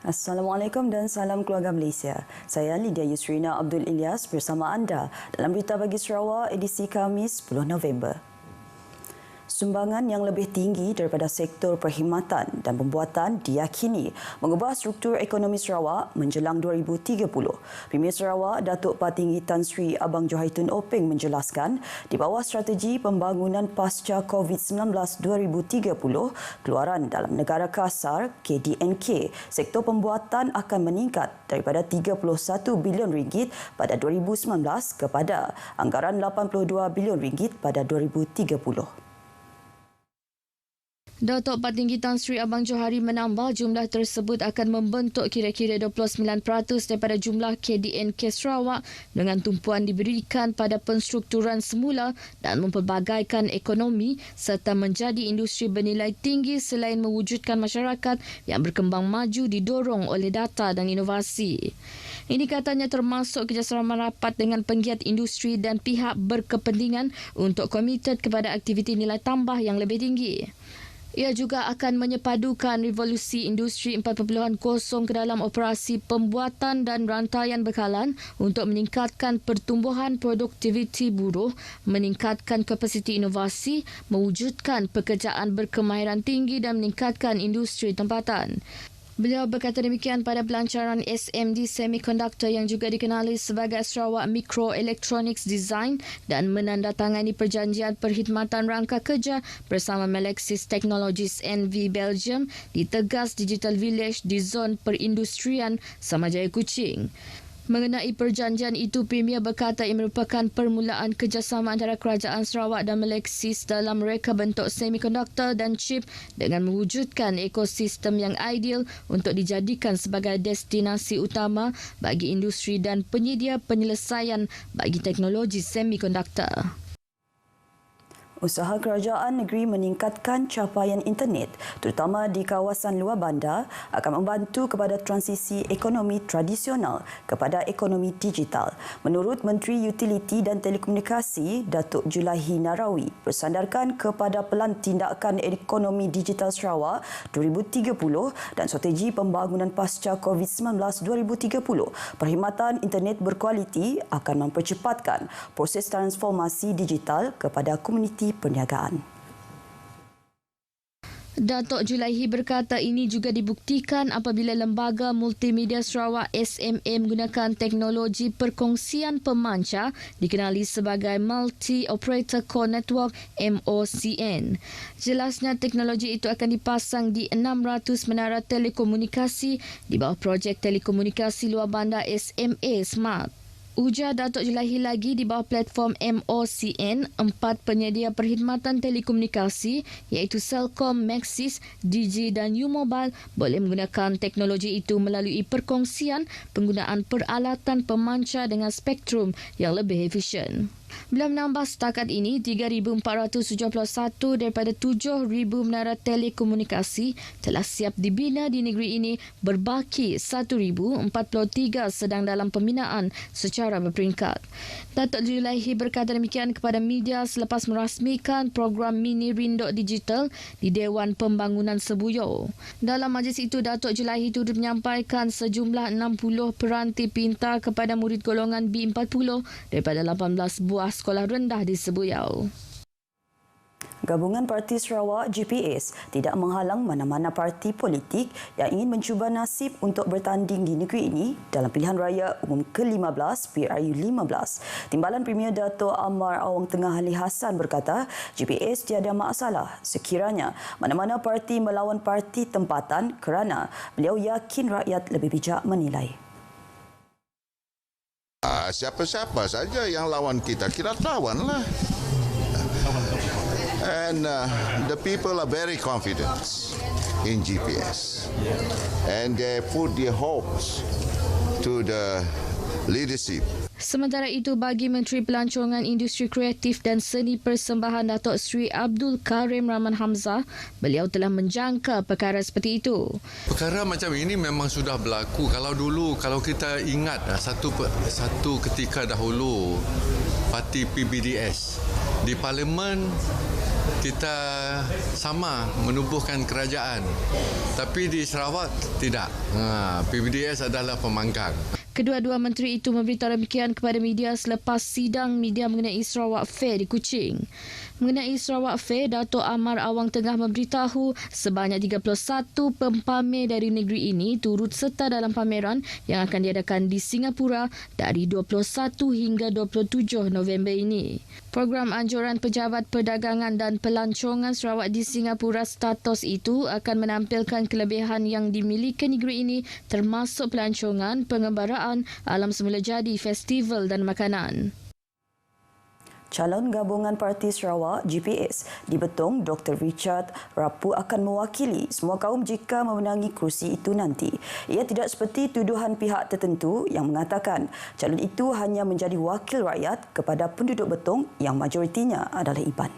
Assalamualaikum dan salam keluarga Malaysia. Saya Lydia Yusrina Abdul Ilyas bersama anda dalam Berita Pagi Sarawak edisi Khamis 10 November. Sumbangan yang lebih tinggi daripada sektor perkhidmatan dan pembuatan diyakini mengubah struktur ekonomi Sarawak menjelang 2030. Premier Sarawak Datuk Patinggi Tan Sri Abang Johaitun Openg menjelaskan di bawah strategi pembangunan pasca COVID-19 2030, keluaran dalam negara kasar KDNK, sektor pembuatan akan meningkat daripada 31 bilion ringgit pada 2019 kepada anggaran 82 bilion ringgit pada 2030. Datuk Patinggi Tan Sri Abang Johari menambah jumlah tersebut akan membentuk kira-kira 29% daripada jumlah KDNK Sarawak dengan tumpuan diberikan pada penstrukturan semula dan mempelbagaikan ekonomi serta menjadi industri bernilai tinggi selain mewujudkan masyarakat yang berkembang maju didorong oleh data dan inovasi. Ini katanya termasuk kerjasama rapat dengan penggiat industri dan pihak berkepentingan untuk komited kepada aktiviti nilai tambah yang lebih tinggi. Ia juga akan menyepadukan revolusi industri 4.0 ke dalam operasi pembuatan dan rantaian bekalan untuk meningkatkan pertumbuhan produktiviti buruh, meningkatkan kapasiti inovasi, mewujudkan pekerjaan berkemahiran tinggi dan meningkatkan industri tempatan. Beliau berkata demikian pada pelancaran SMD Semiconductor yang juga dikenali sebagai Sarawak Microelectronics Design dan menandatangani perjanjian perkhidmatan rangka kerja bersama Melexis Technologies NV Belgium di Tegas Digital Village di zon perindustrian Samajaya Kuching. Mengenai perjanjian itu, Premier berkata ia merupakan permulaan kerjasama antara Kerajaan Sarawak dan Melexis dalam reka bentuk semikonduktor dan chip dengan mewujudkan ekosistem yang ideal untuk dijadikan sebagai destinasi utama bagi industri dan penyedia penyelesaian bagi teknologi semikonduktor. Usaha kerajaan negeri meningkatkan capaian internet terutama di kawasan luar bandar akan membantu kepada transisi ekonomi tradisional kepada ekonomi digital. Menurut Menteri Utiliti dan Telekomunikasi Datuk Julaihi Narawi bersandarkan kepada Pelan Tindakan Ekonomi Digital Sarawak 2030 dan strategi pembangunan pasca COVID-19 2030, perkhidmatan internet berkualiti akan mempercepatkan proses transformasi digital kepada komuniti perniagaan. Datuk Julaihi berkata ini juga dibuktikan apabila Lembaga Multimedia Sarawak SMA menggunakan teknologi perkongsian pemancar dikenali sebagai Multi Operator Core Network MOCN. Jelasnya teknologi itu akan dipasang di 600 menara telekomunikasi di bawah projek telekomunikasi luar bandar SMA Smart. Ujar Datuk Julaihi lagi di bawah platform MOCN, 4 penyedia perkhidmatan telekomunikasi iaitu Celcom, Maxis, Digi dan U-Mobile boleh menggunakan teknologi itu melalui perkongsian penggunaan peralatan pemancar dengan spektrum yang lebih efisien. Beliau menambah setakat ini 3,471 daripada 7,000 menara telekomunikasi telah siap dibina di negeri ini, berbaki 1,043 sedang dalam pembinaan secara berperingkat. Datuk Julaihi berkata demikian kepada media selepas merasmikan program Mini Rindok Digital di Dewan Pembangunan Sebuyo. Dalam majlis itu, Datuk Julaihi turut menyampaikan sejumlah 60 peranti pintar kepada murid golongan B40 daripada 18 buah sekolah rendah di Sebuyau. Gabungan Parti Sarawak GPS tidak menghalang mana-mana parti politik yang ingin mencuba nasib untuk bertanding di negeri ini dalam pilihan raya umum ke-15 PRU 15. Timbalan Premier Dato' Amar Awang Tengah Ali Hassan berkata GPS tiada masalah sekiranya mana-mana parti melawan parti tempatan kerana beliau yakin rakyat lebih bijak menilai. Siapa-siapa saja yang lawan kita lawanlah. And the people are very confident in GPS. And they put their hopes to the leadership. Sementara itu, bagi Menteri Pelancongan Industri Kreatif dan Seni Persembahan Datuk Seri Abdul Karim Rahman Hamzah, beliau telah menjangka perkara seperti itu. Perkara macam ini memang sudah berlaku. Kalau kita ingat satu ketika dahulu parti PBDS di Parlimen kita sama menubuhkan kerajaan. Tapi di Sarawak tidak. PBDS adalah pemangkang. Kedua-dua menteri itu memberitahu demikian kepada media selepas sidang media mengenai Sarawak Fair di Kuching. Mengenai Sarawak Fair, Dato' Amar Awang Tengah memberitahu sebanyak 31 pempamer dari negeri ini turut serta dalam pameran yang akan diadakan di Singapura dari 21 hingga 27 November ini. Program anjuran Pejabat Perdagangan dan Pelancongan Sarawak di Singapura status itu akan menampilkan kelebihan yang dimiliki negeri ini termasuk pelancongan, pengembaraan, alam semula jadi, festival dan makanan. Calon gabungan Parti Sarawak GPS di Betong Dr. Richard Rapu akan mewakili semua kaum jika memenangi kerusi itu nanti. Ia tidak seperti tuduhan pihak tertentu yang mengatakan calon itu hanya menjadi wakil rakyat kepada penduduk Betong yang majoritinya adalah Iban.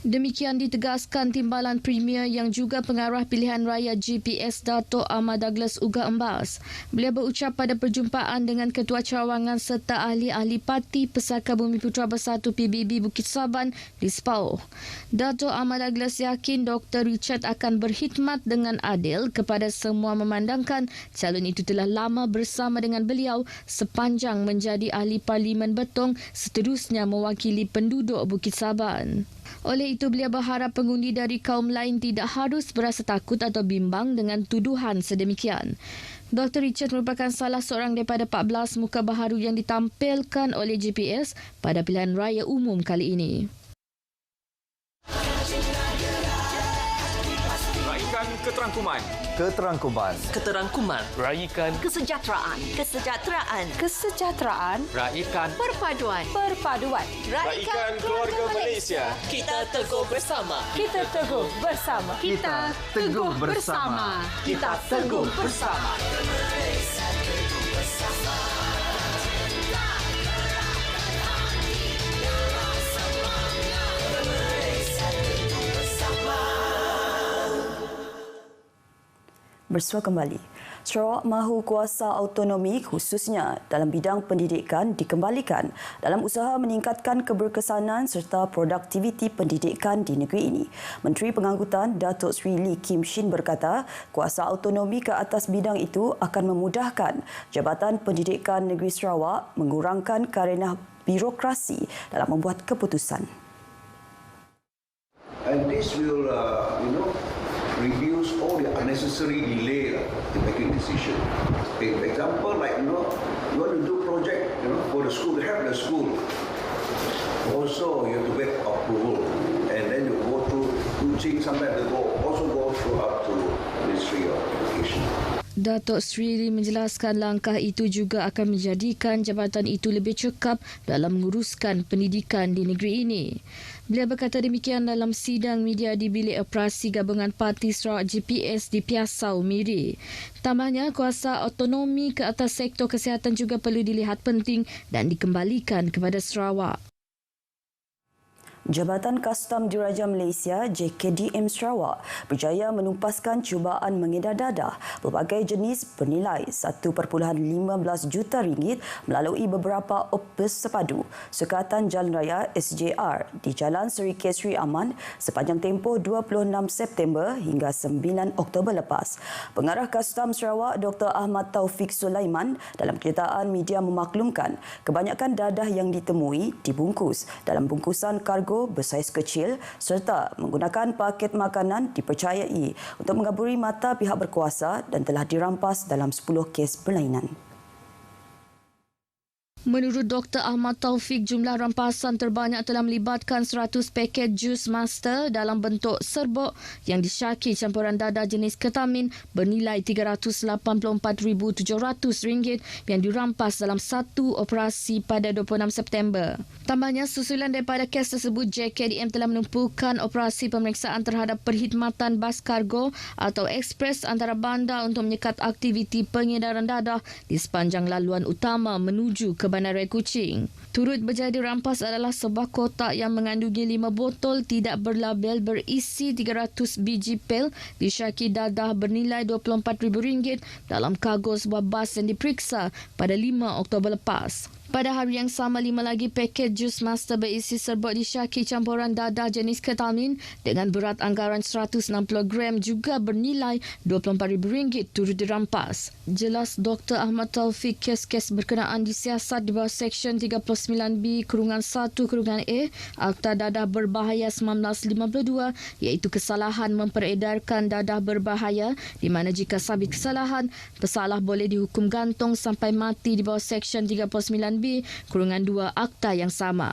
Demikian ditegaskan Timbalan Premier yang juga pengarah pilihan raya GPS Dato' Ahmad Douglas Uga Embas. Beliau berucap pada perjumpaan dengan Ketua Cawangan serta ahli-ahli Parti Pesaka Bumi Putra Bersatu PBB Bukit Saban di Sepauh. Dato' Ahmad Douglas yakin Dr. Richard akan berkhidmat dengan adil kepada semua memandangkan calon itu telah lama bersama dengan beliau sepanjang menjadi ahli Parlimen Betong seterusnya mewakili penduduk Bukit Saban. Oleh itu, beliau berharap pengundi dari kaum lain tidak harus berasa takut atau bimbang dengan tuduhan sedemikian. Dr. Richard merupakan salah seorang daripada 14 muka baharu yang ditampilkan oleh GPS pada pilihan raya umum kali ini. Raikan keterangkuman. Raikan Kesejahteraan. Raikan Perpaduan. Raikan keluarga Malaysia. Kita teguh bersama. Kita teguh bersama. Kita teguh bersama. Kita teguh bersama. Bersua kembali. Sarawak mahu kuasa autonomi khususnya dalam bidang pendidikan dikembalikan dalam usaha meningkatkan keberkesanan serta produktiviti pendidikan di negeri ini. Menteri Pengangkutan Datuk Seri Lee Kim Shin berkata, kuasa autonomi ke atas bidang itu akan memudahkan Jabatan Pendidikan Negeri Sarawak mengurangkan karenah birokrasi dalam membuat keputusan. And this will, reduce all the unnecessary delay in making decision. Okay, for example, you want to do project, for the school, to help the school. Also, you have to get approval, and then you go through teaching. Sometimes they also go through up to Ministry of Education. Datuk Seri Lee menjelaskan langkah itu juga akan menjadikan jabatan itu lebih cekap dalam menguruskan pendidikan di negeri ini. Beliau berkata demikian dalam sidang media di Bilik Operasi Gabungan Parti Sarawak GPS di Piasau, Miri. Tambahnya, kuasa autonomi ke atas sektor kesihatan juga perlu dilihat penting dan dikembalikan kepada Sarawak. Jabatan Kastam Diraja Malaysia JKDM Sarawak berjaya menumpaskan cubaan mengedar dadah berbagai jenis bernilai 1.15 juta ringgit melalui beberapa opus sepadu Sukatan Jalan Raya SJR di Jalan Seri Kesri Aman sepanjang tempoh 26 September hingga 9 Oktober lepas. Pengarah Kastam Sarawak Dr. Ahmad Taufik Sulaiman dalam kenyataan media memaklumkan kebanyakan dadah yang ditemui dibungkus dalam bungkusan kargo bersaiz kecil serta menggunakan paket makanan dipercayai untuk mengaburi mata pihak berkuasa dan telah dirampas dalam 10 kes berlainan. Menurut Dr. Ahmad Taufik, jumlah rampasan terbanyak telah melibatkan 100 paket jus Master dalam bentuk serbuk yang disyaki campuran dadah jenis ketamin bernilai RM384,700 yang dirampas dalam satu operasi pada 26 September. Tambahnya, susulan daripada kes tersebut, JKDM telah menumpukan operasi pemeriksaan terhadap perkhidmatan bas kargo atau ekspres antara bandar untuk menyekat aktiviti pengedaran dadah di sepanjang laluan utama menuju ke Bandaraya Kuching. Turut berjadi rampas adalah sebuah kotak yang mengandungi 5 botol tidak berlabel berisi 300 biji pil disyaki dadah bernilai RM24,000 dalam kargo sebuah bas yang diperiksa pada 5 Oktober lepas. Pada hari yang sama, 5 lagi paket jus Master berisi serbuk disyaki campuran dadah jenis ketamin dengan berat anggaran 160 gram juga bernilai RM24,000 turut dirampas. Jelas Dr. Ahmad Taufik kes-kes berkenaan disiasat di bawah Seksyen 39B-1-A Akta Dadah Berbahaya 1952 iaitu kesalahan memperedarkan dadah berbahaya di mana jika sabit kesalahan, pesalah boleh dihukum gantung sampai mati di bawah Seksyen 39B-2 Akta yang sama.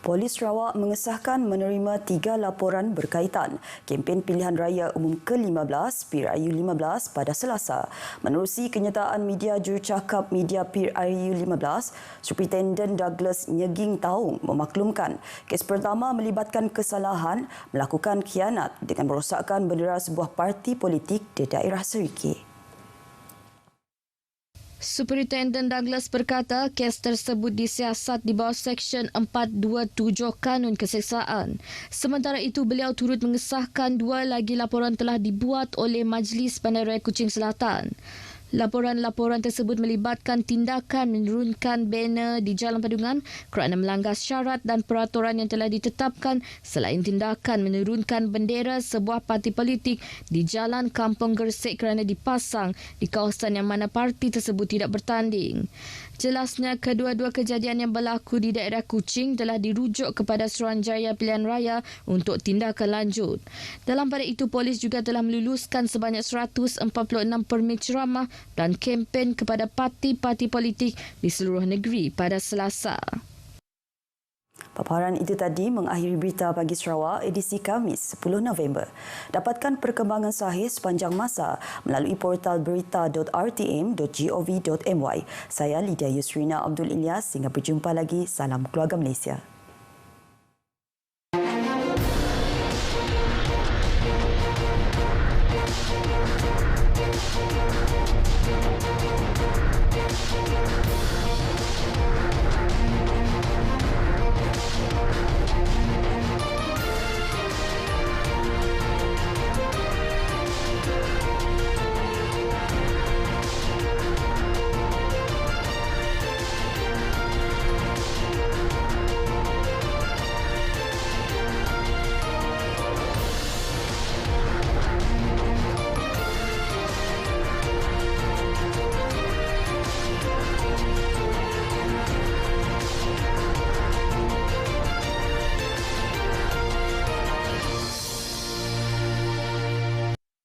Polis Sarawak mengesahkan menerima 3 laporan berkaitan kempen pilihan raya umum ke-15 PRU 15 pada Selasa. Menerusi kenyataan media jurucakap media PRU 15, Superintendent Douglas Nyeging Taung memaklumkan kes pertama melibatkan kesalahan melakukan khianat dengan merosakkan bendera sebuah parti politik di daerah Seriki. Superintendent Douglas berkata kes tersebut disiasat di bawah Seksyen 427 Kanun Keseksaan. Sementara itu, beliau turut mengesahkan 2 lagi laporan telah dibuat oleh Majlis Bandaraya Kuching Selatan. Laporan-laporan tersebut melibatkan tindakan menurunkan banner di Jalan Padungan kerana melanggar syarat dan peraturan yang telah ditetapkan selain tindakan menurunkan bendera sebuah parti politik di Jalan Kampung Gersik kerana dipasang di kawasan yang mana parti tersebut tidak bertanding. Jelasnya, kedua-dua kejadian yang berlaku di daerah Kuching telah dirujuk kepada Suruhanjaya Pilihan Raya untuk tindakan lanjut. Dalam pada itu, polis juga telah meluluskan sebanyak 146 permit ceramah dan kempen kepada parti-parti politik di seluruh negeri pada Selasa. Paparan itu tadi mengakhiri berita pagi Sarawak edisi Khamis 10 November. Dapatkan perkembangan sahih sepanjang masa melalui portal berita.rtm.gov.my. Saya Lydia Yusrina Abdul Ilyas. Hingga berjumpa lagi. Salam keluarga Malaysia.